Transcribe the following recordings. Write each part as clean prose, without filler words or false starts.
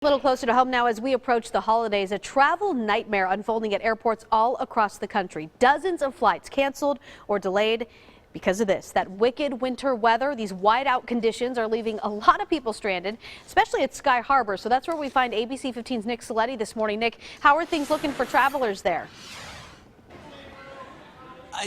A little closer to home now as we approach the holidays, a travel nightmare unfolding at airports all across the country. Dozens of flights canceled or delayed because of this. That wicked winter weather, these whiteout conditions are leaving a lot of people stranded, especially at Sky Harbor. So that's where we find ABC 15's Nick Saletti this morning. Nick, how are things looking for travelers there?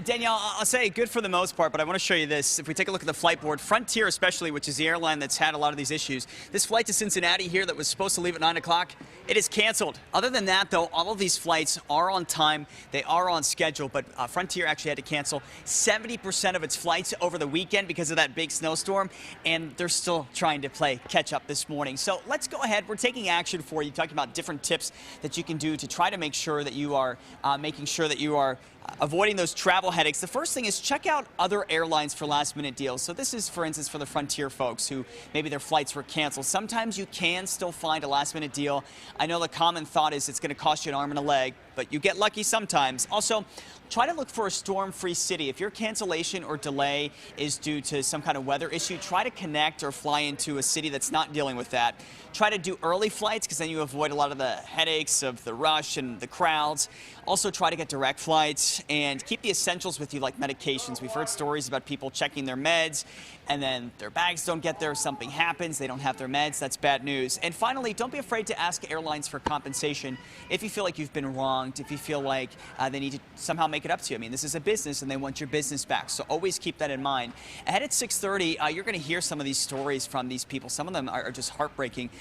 Danielle, I'll say good for the most part, but I want to show you this. If we take a look at the flight board, Frontier especially, which is the airline that's had a lot of these issues, this flight to Cincinnati here that was supposed to leave at 9 o'clock, it is canceled. Other than that, though, all of these flights are on time. They are on schedule, but Frontier actually had to cancel 70% of its flights over the weekend because of that big snowstorm, and they're still trying to play catch up this morning. So let's go ahead. We're taking action for you, talking about different tips that you can do to try to make sure that you are avoiding those travel headaches. The first thing is check out other airlines for last-minute deals. So this is, for instance, for the Frontier folks who maybe their flights were canceled. Sometimes you can still find a last-minute deal. I know the common thought is it's going to cost you an arm and a leg, but you get lucky sometimes. Also, try to look for a storm-free city. If your cancellation or delay is due to some kind of weather issue, try to connect or fly into a city that's not dealing with that. Try to do early flights because then you avoid a lot of the headaches of the rush and the crowds. Also, try to get direct flights and keep the essentials with you, like medications. We've heard stories about people checking their meds and then their bags don't get there, something happens, they don't have their meds, that's bad news. And finally, don't be afraid to ask airlines for compensation if you feel like you've been wronged, if you feel like they need to somehow make it up to you. I mean, this is a business and they want your business back, so always keep that in mind. Ahead at 6:30, you're going to hear some of these stories from these people. Some of them are just heartbreaking.